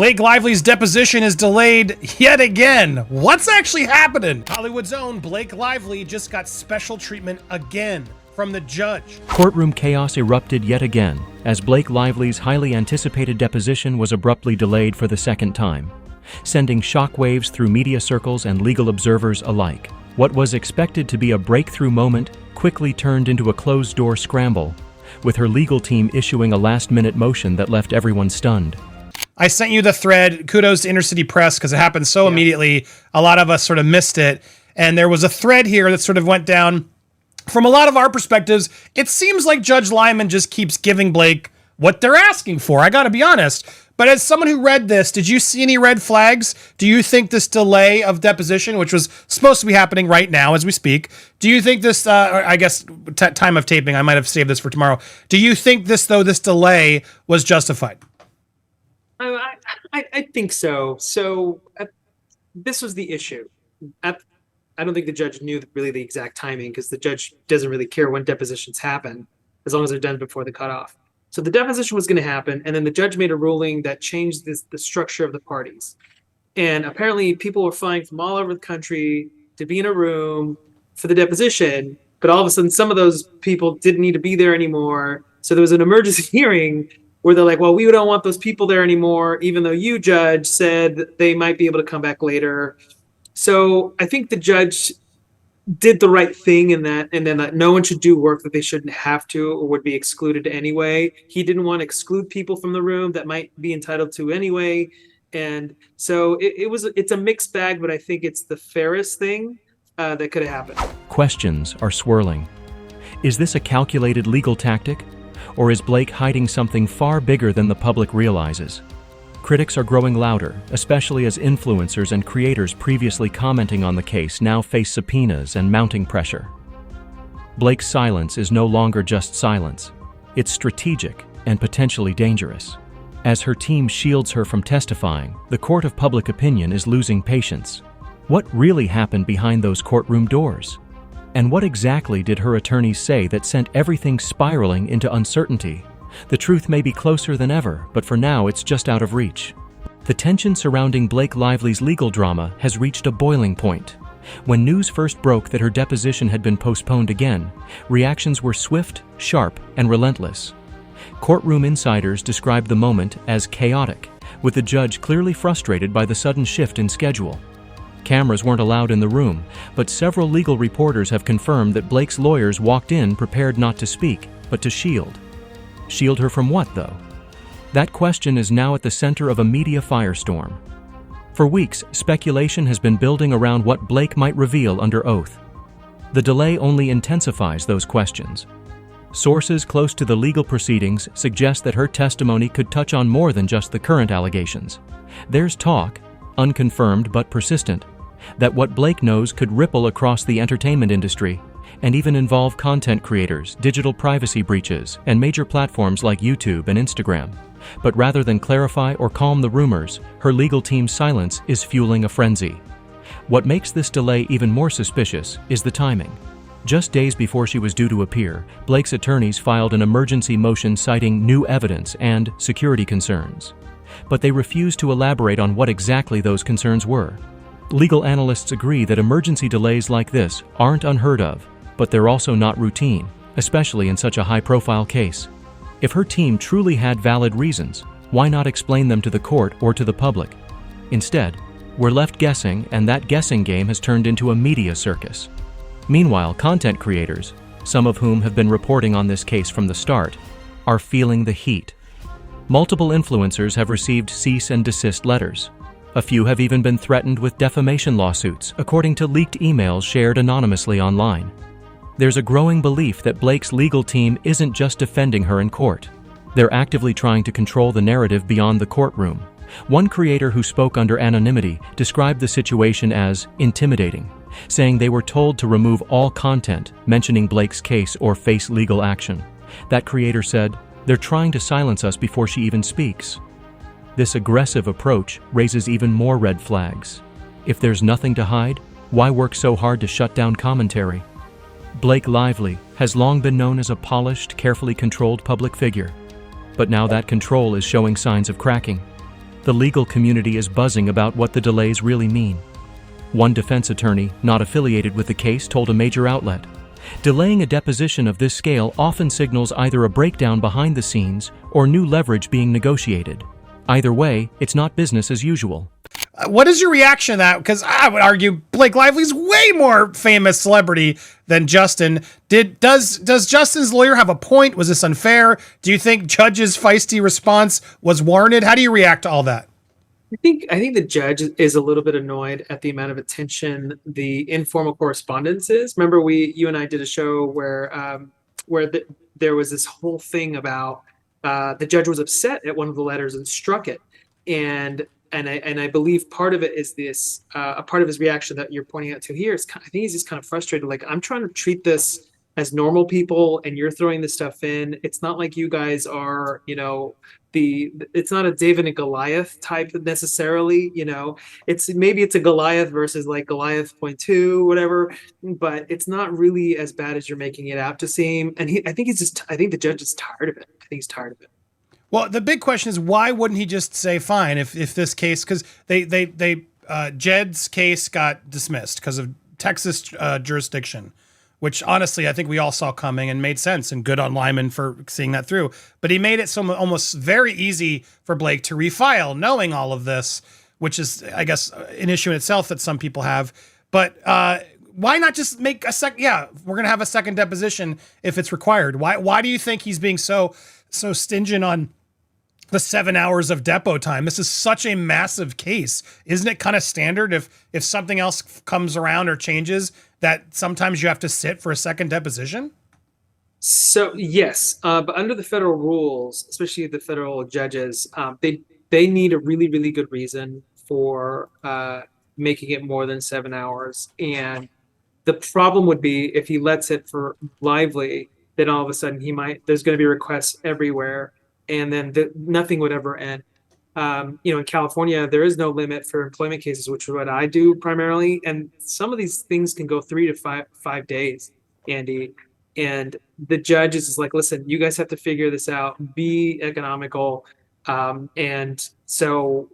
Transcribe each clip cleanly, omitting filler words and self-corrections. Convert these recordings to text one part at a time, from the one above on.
Blake Lively's deposition is delayed yet again. What's actually happening? Hollywood's own Blake Lively just got special treatment again from the judge. Courtroom chaos erupted yet again as Blake Lively's highly anticipated deposition was abruptly delayed for the second time, sending shockwaves through media circles and legal observers alike. What was expected to be a breakthrough moment quickly turned into a closed-door scramble, with her legal team issuing a last-minute motion that left everyone stunned. I sent you the thread. Kudos to Inner City Press because it happened so immediately. A lot of us sort of missed it. And there was a thread here that sort of went down. From a lot of our perspectives, it seems like Judge Lyman just keeps giving Blake what they're asking for. I got to be honest. But as someone who read this, did you see any red flags? Do you think this delay of deposition, which was supposed to be happening right now as we speak, do you think this, or I guess time of taping, I might have saved this for tomorrow. Do you think this delay was justified? I think so. So this was the issue. I don't think the judge knew really the exact timing because the judge doesn't really care when depositions happen as long as they're done before the cutoff. So the deposition was going to happen, and then the judge made a ruling that changed the structure of the parties. And apparently people were flying from all over the country to be in a room for the deposition, but all of a sudden some of those people didn't need to be there anymore. So there was an emergency hearing where they're like, well, we don't want those people there anymore, even though you, judge, said that they might be able to come back later. So I think the judge did the right thing in that, and then that no one should do work that they shouldn't have to or would be excluded anyway. He didn't want to exclude people from the room that might be entitled to anyway. And so it's a mixed bag, but I think it's the fairest thing that could have happened. Questions are swirling. Is this a calculated legal tactic? Or is Blake hiding something far bigger than the public realizes? Critics are growing louder, especially as influencers and creators previously commenting on the case now face subpoenas and mounting pressure. Blake's silence is no longer just silence. It's strategic and potentially dangerous. As her team shields her from testifying, the court of public opinion is losing patience. What really happened behind those courtroom doors? And what exactly did her attorneys say that sent everything spiraling into uncertainty? The truth may be closer than ever, but for now it's just out of reach. The tension surrounding Blake Lively's legal drama has reached a boiling point. When news first broke that her deposition had been postponed again, reactions were swift, sharp, and relentless. Courtroom insiders described the moment as chaotic, with the judge clearly frustrated by the sudden shift in schedule. Cameras weren't allowed in the room, but several legal reporters have confirmed that Blake's lawyers walked in prepared not to speak, but to shield. Shield her from what, though? That question is now at the center of a media firestorm. For weeks, speculation has been building around what Blake might reveal under oath. The delay only intensifies those questions. Sources close to the legal proceedings suggest that her testimony could touch on more than just the current allegations. There's talk, unconfirmed but persistent, that what Blake knows could ripple across the entertainment industry and even involve content creators, digital privacy breaches, and major platforms like YouTube and Instagram. But rather than clarify or calm the rumors, her legal team's silence is fueling a frenzy. What makes this delay even more suspicious is the timing. Just days before she was due to appear, Blake's attorneys filed an emergency motion citing new evidence and security concerns. But they refused to elaborate on what exactly those concerns were. Legal analysts agree that emergency delays like this aren't unheard of, but they're also not routine, especially in such a high-profile case. If her team truly had valid reasons, why not explain them to the court or to the public? Instead, we're left guessing, and that guessing game has turned into a media circus. Meanwhile, content creators, some of whom have been reporting on this case from the start, are feeling the heat. Multiple influencers have received cease and desist letters. A few have even been threatened with defamation lawsuits, according to leaked emails shared anonymously online. There's a growing belief that Blake's legal team isn't just defending her in court. They're actively trying to control the narrative beyond the courtroom. One creator who spoke under anonymity described the situation as intimidating, saying they were told to remove all content mentioning Blake's case or face legal action. That creator said, "They're trying to silence us before she even speaks." This aggressive approach raises even more red flags. If there's nothing to hide, why work so hard to shut down commentary? Blake Lively has long been known as a polished, carefully controlled public figure. But now that control is showing signs of cracking. The legal community is buzzing about what the delays really mean. One defense attorney, not affiliated with the case, told a major outlet, "Delaying a deposition of this scale often signals either a breakdown behind the scenes or new leverage being negotiated. Either way, it's not business as usual." What is your reaction to that? Because I would argue Blake Lively's way more famous celebrity than Justin. Does Justin's lawyer have a point? Was this unfair? Do you think Judge's feisty response was warranted? How do you react to all that? I think the judge is a little bit annoyed at the amount of attention the informal correspondence is. Remember, you and I did a show where there was this whole thing about the judge was upset at one of the letters and struck it, and I believe part of it is this a part of his reaction that you're pointing out to here is I think he's just kind of frustrated. Like, I'm trying to treat this as normal people, and you're throwing this stuff in. It's not like you guys are, it's not a David and Goliath type necessarily. Maybe it's a Goliath versus like Goliath 0.2, whatever, but it's not really as bad as you're making it out to seem. And I think the judge is tired of it. I think he's tired of it. Well, the big question is, why wouldn't he just say fine if this case, because Jed's case got dismissed because of Texas jurisdiction, which honestly I think we all saw coming and made sense, and good on Lyman for seeing that through. But he made it almost very easy for Blake to refile, knowing all of this, which is, I guess, an issue in itself that some people have. But why not just make a second? Yeah, we're gonna have a second deposition if it's required. Why do you think he's being so stingent on the 7 hours of depo time? This is such a massive case. Isn't it kind of standard if something else comes around or changes that sometimes you have to sit for a second deposition? So yes, but under the federal rules, especially the federal judges, they need a really, really good reason for making it more than 7 hours. And the problem would be if he lets it for Lively, then all of a sudden there's going to be requests everywhere, and then nothing would ever end. In California, there is no limit for employment cases, which is what I do primarily. And some of these things can go 3 to 5 days, Andy. And the judge is like, listen, you guys have to figure this out, be economical. And so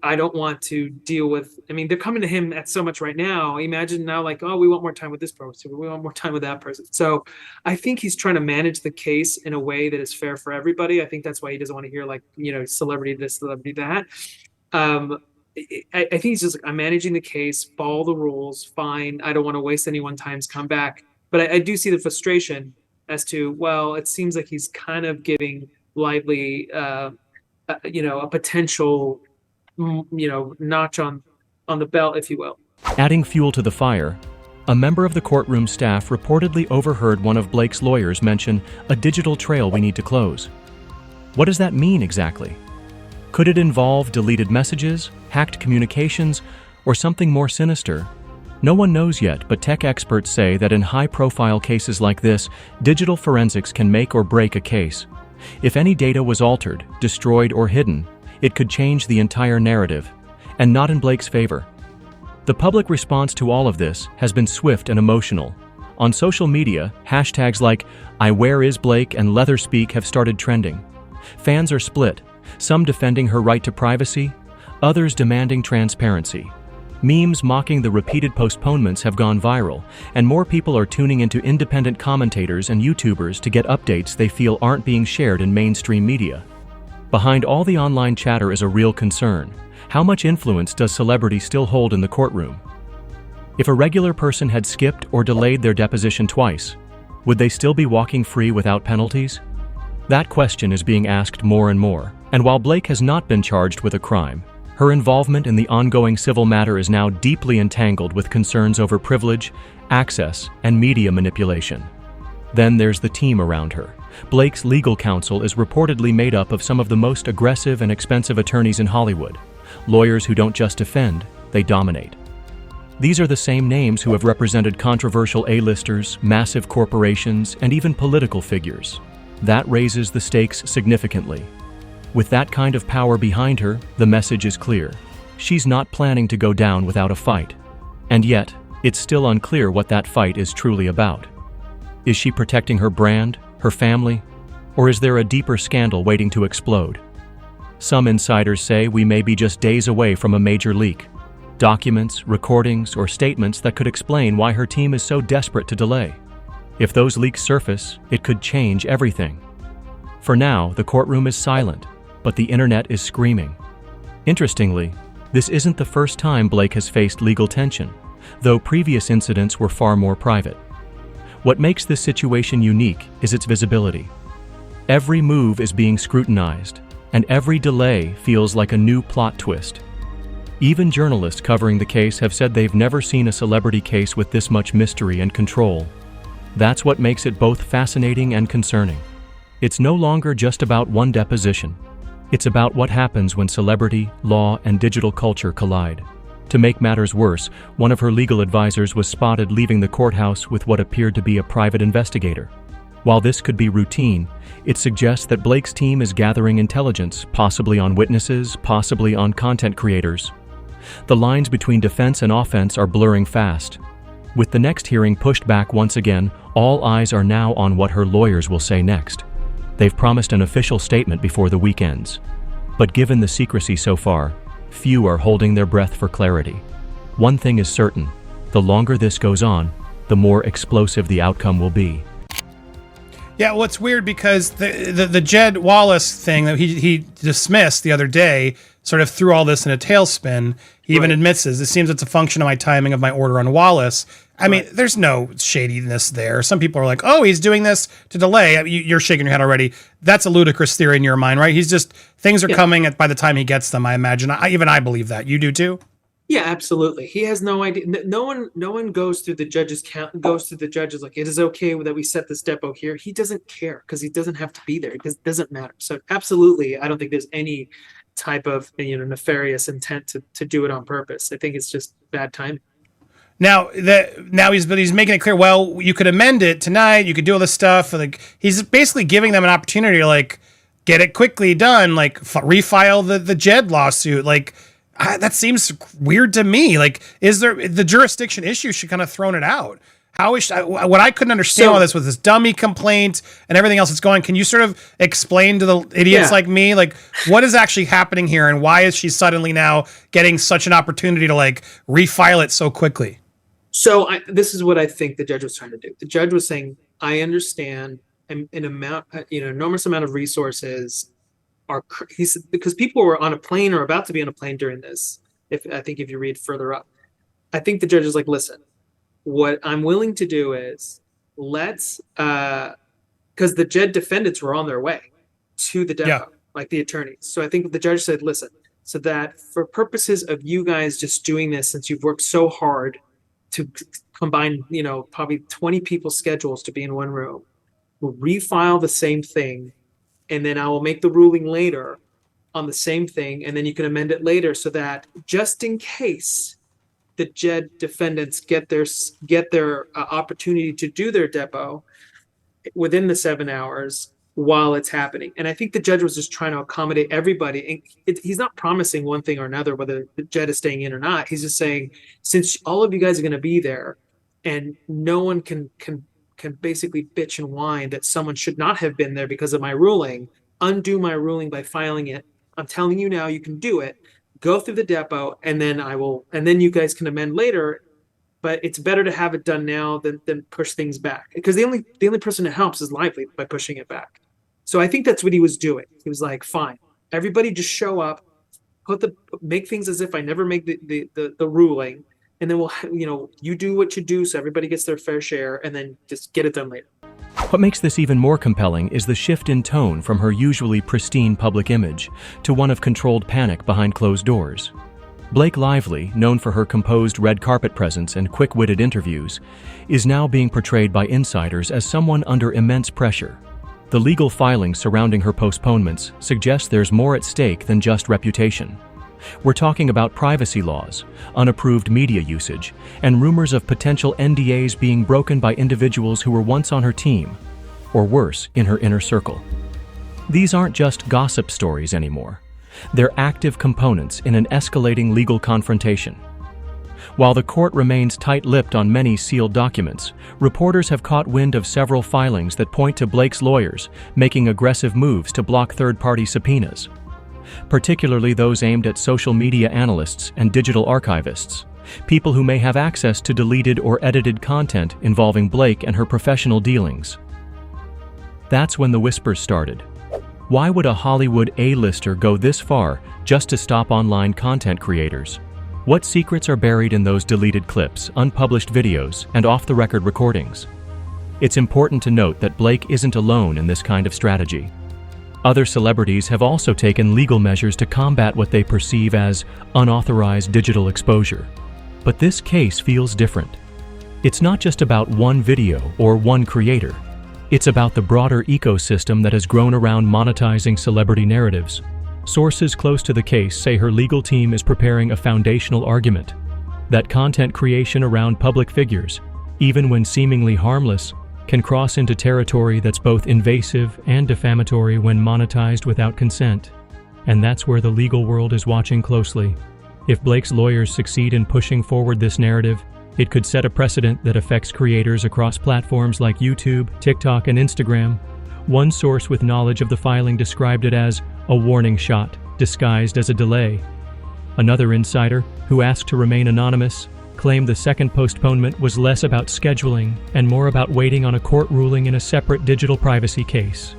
I don't want to deal with, they're coming to him at so much right now. Imagine now, like, oh, we want more time with this person. We want more time with that person. So I think he's trying to manage the case in a way that is fair for everybody. I think that's why he doesn't want to hear, like, celebrity this, celebrity that. I think he's just like, I'm managing the case, follow the rules, fine. I don't want to waste anyone's time, come back. But I do see the frustration as to, well, it seems like he's kind of giving Lively a potential, notch on the belt, if you will. Adding fuel to the fire, a member of the courtroom staff reportedly overheard one of Blake's lawyers mention a digital trail we need to close. What does that mean exactly? Could it involve deleted messages, hacked communications, or something more sinister? No one knows yet, but tech experts say that in high-profile cases like this, digital forensics can make or break a case. If any data was altered, destroyed, or hidden, it could change the entire narrative, and not in Blake's favor. The public response to all of this has been swift and emotional. On social media, hashtags like #IWhereIsBlake and LeatherSpeak have started trending. Fans are split, some defending her right to privacy, others demanding transparency. Memes mocking the repeated postponements have gone viral, and more people are tuning into independent commentators and YouTubers to get updates they feel aren't being shared in mainstream media. Behind all the online chatter is a real concern. How much influence does celebrity still hold in the courtroom? If a regular person had skipped or delayed their deposition twice, would they still be walking free without penalties? That question is being asked more and more, and while Blake has not been charged with a crime, her involvement in the ongoing civil matter is now deeply entangled with concerns over privilege, access, and media manipulation. Then there's the team around her. Blake's legal counsel is reportedly made up of some of the most aggressive and expensive attorneys in Hollywood, lawyers who don't just defend, they dominate. These are the same names who have represented controversial A-listers, massive corporations, and even political figures. That raises the stakes significantly. With that kind of power behind her, the message is clear. She's not planning to go down without a fight. And yet, it's still unclear what that fight is truly about. Is she protecting her brand, her family, or is there a deeper scandal waiting to explode? Some insiders say we may be just days away from a major leak. Documents, recordings, or statements that could explain why her team is so desperate to delay. If those leaks surface, it could change everything. For now, the courtroom is silent, but the internet is screaming. Interestingly, this isn't the first time Blake has faced legal tension, though previous incidents were far more private. What makes this situation unique is its visibility. Every move is being scrutinized, and every delay feels like a new plot twist. Even journalists covering the case have said they've never seen a celebrity case with this much mystery and control. That's what makes it both fascinating and concerning. It's no longer just about one deposition. It's about what happens when celebrity, law, and digital culture collide. To make matters worse, one of her legal advisors was spotted leaving the courthouse with what appeared to be a private investigator. While this could be routine, it suggests that Blake's team is gathering intelligence, possibly on witnesses, possibly on content creators. The lines between defense and offense are blurring fast. With the next hearing pushed back once again, all eyes are now on what her lawyers will say next. They've promised an official statement before the week ends. But given the secrecy so far, few are holding their breath for clarity. One thing is certain: the longer this goes on, the more explosive the outcome will be. Yeah, well, it's weird because the Jed Wallace thing that he dismissed the other day sort of threw all this in a tailspin. He even admits this. It seems it's a function of my timing of my order on Wallace. I mean, there's no shadiness there. Some people are like, oh, he's doing this to delay. You're shaking your head already. That's a ludicrous theory in your mind, right? He's just, things are coming by the time he gets them, I imagine. Even I believe that. You do too? Yeah, absolutely. He has no idea. No one goes through the judge's like, it is okay that we set this depot here. He doesn't care because he doesn't have to be there. It doesn't matter. So absolutely, I don't think there's any type of nefarious intent to do it on purpose. I think it's just bad timing. Now he's making it clear. Well, you could amend it tonight. You could do all this stuff. Like, he's basically giving them an opportunity to like get it quickly done. Like refile the Jed lawsuit. Like that seems weird to me. Like, is there the jurisdiction issue? Should kind of thrown it out. How is what I couldn't understand all this with this dummy complaint and everything else that's going. Can you sort of explain to the idiots like me, like what is actually happening here and why is she suddenly now getting such an opportunity to like refile it so quickly? So this is what I think the judge was trying to do. The judge was saying, I understand an enormous amount of resources because people were on a plane or about to be on a plane during this. If you read further up, I think the judge is like, listen, what I'm willing to do is because the Jed defendants were on their way to the depot, like the attorneys. So I think the judge said, listen, so that for purposes of you guys just doing this, since you've worked so hard to combine, probably 20 people's schedules to be in one room, we'll refile the same thing. And then I will make the ruling later on the same thing. And then you can amend it later so that just in case the Jed defendants get their opportunity to do their depot within the 7 hours while it's happening. And I think the judge was just trying to accommodate everybody. And he's not promising one thing or another, whether the Jed is staying in or not. He's just saying, since all of you guys are going to be there and no one can basically bitch and whine that someone should not have been there because of my ruling, undo my ruling by filing it. I'm telling you now, you can do it. Go through the depot, and then you guys can amend later. But it's better to have it done now than push things back, because the only person that helps is Lively by pushing it back. So I think that's what he was doing. He was like, fine, everybody just show up, make things as if I never make the ruling, and then you do what you do so everybody gets their fair share, and then just get it done later. What makes this even more compelling is the shift in tone from her usually pristine public image to one of controlled panic behind closed doors. Blake Lively, known for her composed red carpet presence and quick-witted interviews, is now being portrayed by insiders as someone under immense pressure. The legal filings surrounding her postponements suggest there's more at stake than just reputation. We're talking about privacy laws, unapproved media usage, and rumors of potential NDAs being broken by individuals who were once on her team, or worse, in her inner circle. These aren't just gossip stories anymore. They're active components in an escalating legal confrontation. While the court remains tight-lipped on many sealed documents, reporters have caught wind of several filings that point to Blake's lawyers making aggressive moves to block third-party subpoenas. particularly those aimed at social media analysts and digital archivists, people who may have access to deleted or edited content involving Blake and her professional dealings. That's when the whispers started. Why would a Hollywood A-lister go this far just to stop online content creators? What secrets are buried in those deleted clips, unpublished videos, and off-the-record recordings? It's important to note that Blake isn't alone in this kind of strategy. Other celebrities have also taken legal measures to combat what they perceive as unauthorized digital exposure. But this case feels different. It's not just about one video or one creator. It's about the broader ecosystem that has grown around monetizing celebrity narratives. Sources close to the case say her legal team is preparing a foundational argument that content creation around public figures, even when seemingly harmless, can cross into territory that's both invasive and defamatory when monetized without consent. And that's where the legal world is watching closely. If Blake's lawyers succeed in pushing forward this narrative, it could set a precedent that affects creators across platforms like YouTube, TikTok, and Instagram. One source with knowledge of the filing described it as a warning shot, disguised as a delay. Another insider, who asked to remain anonymous, claimed the second postponement was less about scheduling and more about waiting on a court ruling in a separate digital privacy case,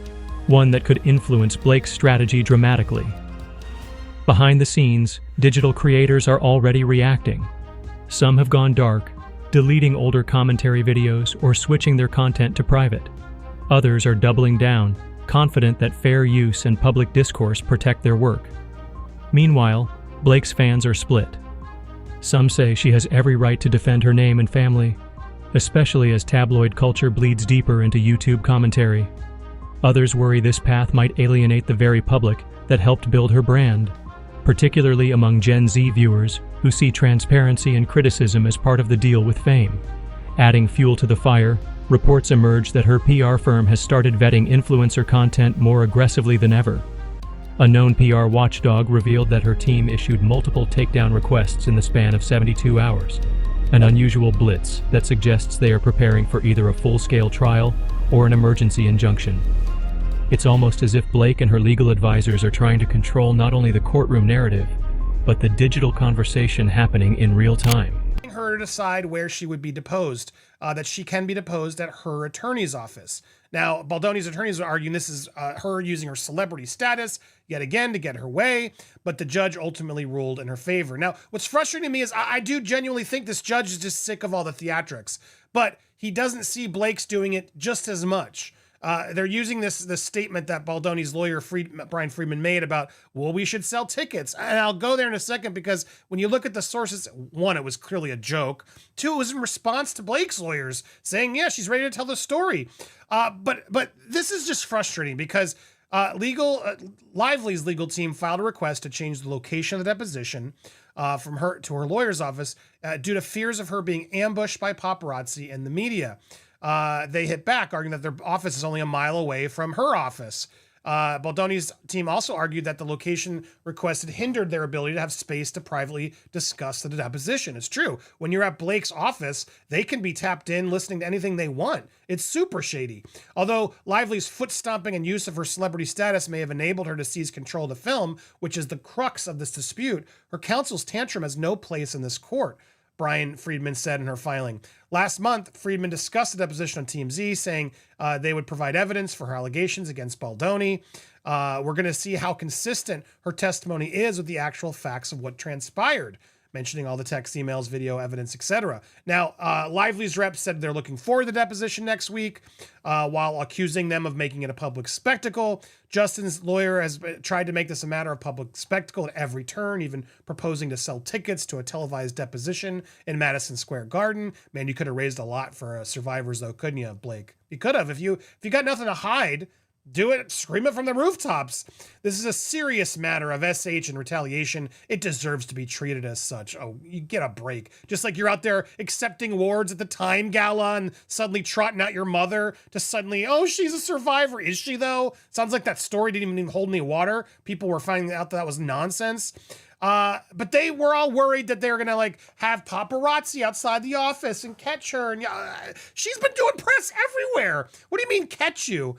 one that could influence Blake's strategy dramatically. Behind the scenes, digital creators are already reacting. Some have gone dark, deleting older commentary videos or switching their content to private. Others are doubling down, confident that fair use and public discourse protect their work. Meanwhile, Blake's fans are split. Some say she has every right to defend her name and family, especially as tabloid culture bleeds deeper into YouTube commentary. Others worry this path might alienate the very public that helped build her brand, particularly among Gen Z viewers who see transparency and criticism as part of the deal with fame. Adding fuel to the fire, reports emerge that her PR firm has started vetting influencer content more aggressively than ever. A known PR watchdog revealed that her team issued multiple takedown requests in the span of 72 hours, an unusual blitz that suggests they are preparing for either a full-scale trial or an emergency injunction. It's almost as if Blake and her legal advisors are trying to control not only the courtroom narrative, but the digital conversation happening in real time. Her to decide where she would be deposed, that she can be deposed at her attorney's office. Now, Baldoni's attorneys are arguing this is her using her celebrity status yet again to get her way, but the judge ultimately ruled in her favor. Now, what's frustrating to me is I do genuinely think this judge is just sick of all the theatrics, but he doesn't see Blake's doing it just as much. They're using this statement that Baldoni's lawyer, Brian Friedman, made about, well, we should sell tickets. And I'll go there in a second, because when you look at the sources, one, it was clearly a joke. Two, it was in response to Blake's lawyers saying, yeah, she's ready to tell the story. But this is just frustrating because Lively's legal team filed a request to change the location of the deposition from her to her lawyer's office due to fears of her being ambushed by paparazzi and the media. They hit back, arguing that their office is only a mile away from her office. Baldoni's team also argued that the location requested hindered their ability to have space to privately discuss the deposition. It's true. When you're at Blake's office, they can be tapped in listening to anything they want. It's super shady. Although Lively's foot stomping and use of her celebrity status may have enabled her to seize control of the film, which is the crux of this dispute, her counsel's tantrum has no place in this court, Brian Friedman said in her filing. Last month, Friedman discussed the deposition on TMZ, saying they would provide evidence for her allegations against Baldoni. We're going to see how consistent her testimony is with the actual facts of what transpired, mentioning all the text, emails, video evidence, etc. Now, Lively's rep said they're looking forward to the deposition next week, while accusing them of making it a public spectacle. Justin's lawyer has tried to make this a matter of public spectacle at every turn, even proposing to sell tickets to a televised deposition in Madison Square Garden. Man, you could have raised a lot for survivors, though, couldn't you, Blake? You could have. If you got nothing to hide, do it, scream it from the rooftops. This is a serious matter of SH and retaliation. It deserves to be treated as such. Oh, you get a break. Just like you're out there accepting awards at the Time Gala and suddenly trotting out your mother to suddenly, oh, she's a survivor. Is she, though? Sounds like that story didn't even hold any water. People were finding out that was nonsense. But they were all worried that they were going to have paparazzi outside the office and catch her. And she's been doing press everywhere. What do you mean catch you?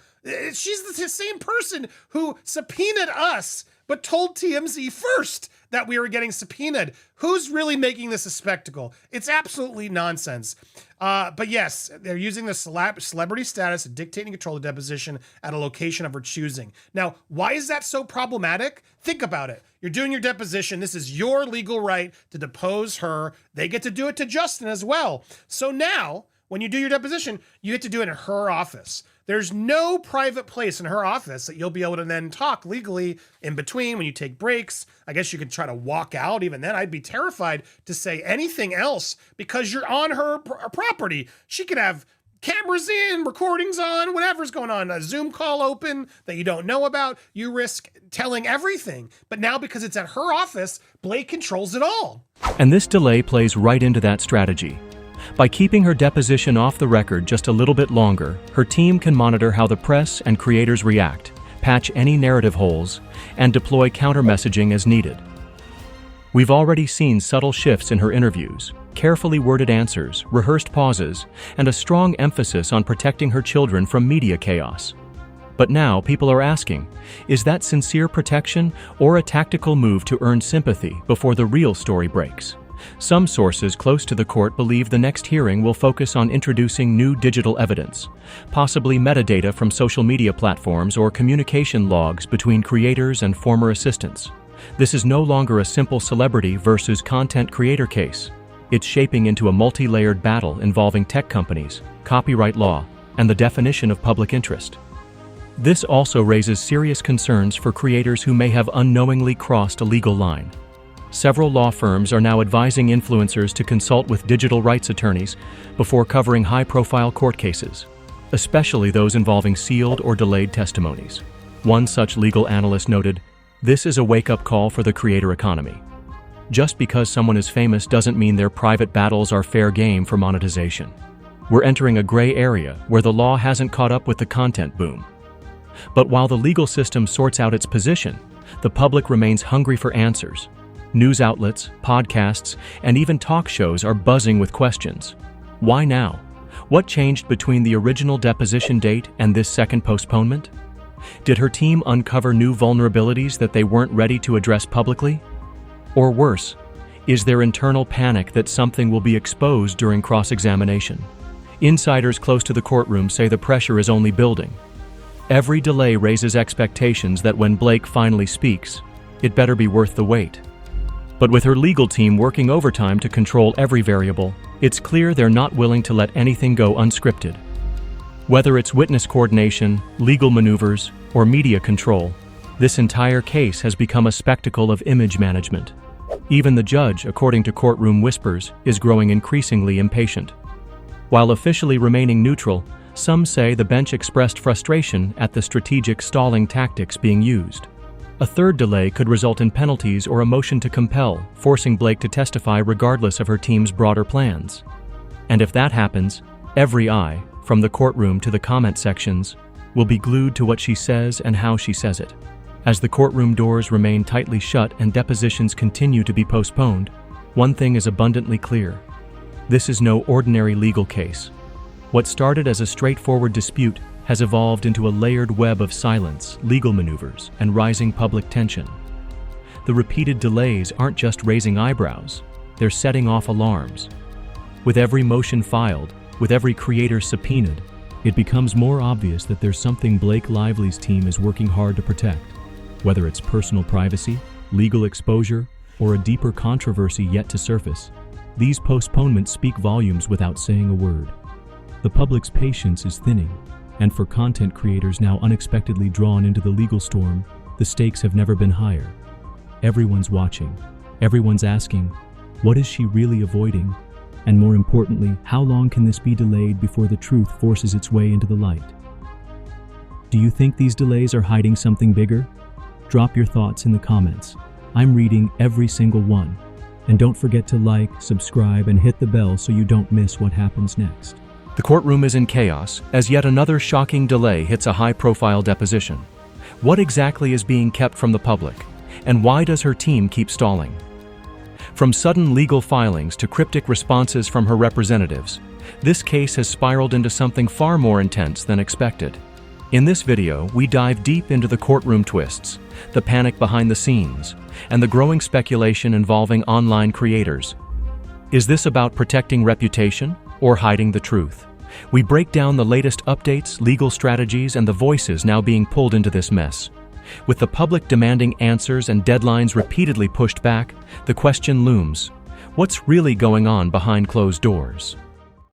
She's the same person who subpoenaed us but told TMZ first that we were getting subpoenaed. Who's really making this a spectacle? It's absolutely nonsense. But yes, they're using the celebrity status to dictate and control the deposition at a location of her choosing. Now, why is that so problematic? Think about it. You're doing your deposition. This is your legal right to depose her. They get to do it to Justin as well. So now, when you do your deposition, you get to do it in her office. There's no private place in her office that you'll be able to then talk legally in between when you take breaks. I guess you could try to walk out. Even then, I'd be terrified to say anything else because you're on her property. She could have cameras in, recordings on, whatever's going on, a Zoom call open that you don't know about. You risk telling everything. But now because it's at her office, Blake controls it all. And this delay plays right into that strategy. By keeping her deposition off the record just a little bit longer, her team can monitor how the press and creators react, patch any narrative holes, and deploy counter-messaging as needed. We've already seen subtle shifts in her interviews, carefully worded answers, rehearsed pauses, and a strong emphasis on protecting her children from media chaos. But now people are asking, is that sincere protection or a tactical move to earn sympathy before the real story breaks? Some sources close to the court believe the next hearing will focus on introducing new digital evidence, possibly metadata from social media platforms or communication logs between creators and former assistants. This is no longer a simple celebrity versus content creator case. It's shaping into a multi-layered battle involving tech companies, copyright law, and the definition of public interest. This also raises serious concerns for creators who may have unknowingly crossed a legal line. Several law firms are now advising influencers to consult with digital rights attorneys before covering high-profile court cases, especially those involving sealed or delayed testimonies. One such legal analyst noted, "This is a wake-up call for the creator economy. Just because someone is famous doesn't mean their private battles are fair game for monetization. We're entering a gray area where the law hasn't caught up with the content boom." But while the legal system sorts out its position, the public remains hungry for answers. News outlets, podcasts, and even talk shows are buzzing with questions. Why now? What changed between the original deposition date and this second postponement? Did her team uncover new vulnerabilities that they weren't ready to address publicly? Or worse, is there internal panic that something will be exposed during cross-examination? Insiders close to the courtroom say the pressure is only building. Every delay raises expectations that when Blake finally speaks, it better be worth the wait. But with her legal team working overtime to control every variable, it's clear they're not willing to let anything go unscripted. Whether it's witness coordination, legal maneuvers, or media control, this entire case has become a spectacle of image management. Even the judge, according to Courtroom whispers, is growing increasingly impatient. While officially remaining neutral, some say the bench expressed frustration at the strategic stalling tactics being used. A third delay could result in penalties or a motion to compel, forcing Blake to testify regardless of her team's broader plans. And if that happens, every eye, from the courtroom to the comment sections, will be glued to what she says and how she says it. As the courtroom doors remain tightly shut and depositions continue to be postponed, one thing is abundantly clear. This is no ordinary legal case. What started as a straightforward dispute has evolved into a layered web of silence, legal maneuvers, and rising public tension. The repeated delays aren't just raising eyebrows, they're setting off alarms. With every motion filed, with every creator subpoenaed, it becomes more obvious that there's something Blake Lively's team is working hard to protect. Whether it's personal privacy, legal exposure, or a deeper controversy yet to surface, these postponements speak volumes without saying a word. The public's patience is thinning, and for content creators now unexpectedly drawn into the legal storm, the stakes have never been higher. Everyone's watching. Everyone's asking, what is she really avoiding? And more importantly, how long can this be delayed before the truth forces its way into the light? Do you think these delays are hiding something bigger? Drop your thoughts in the comments. I'm reading every single one. And don't forget to like, subscribe, and hit the bell so you don't miss what happens next. The courtroom is in chaos as yet another shocking delay hits a high-profile deposition. What exactly is being kept from the public, and why does her team keep stalling? From sudden legal filings to cryptic responses from her representatives, this case has spiraled into something far more intense than expected. In this video, we dive deep into the courtroom twists, the panic behind the scenes, and the growing speculation involving online creators. Is this about protecting reputation or hiding the truth? We break down the latest updates, legal strategies, and the voices now being pulled into this mess. With the public demanding answers and deadlines repeatedly pushed back, the question looms: what's really going on behind closed doors?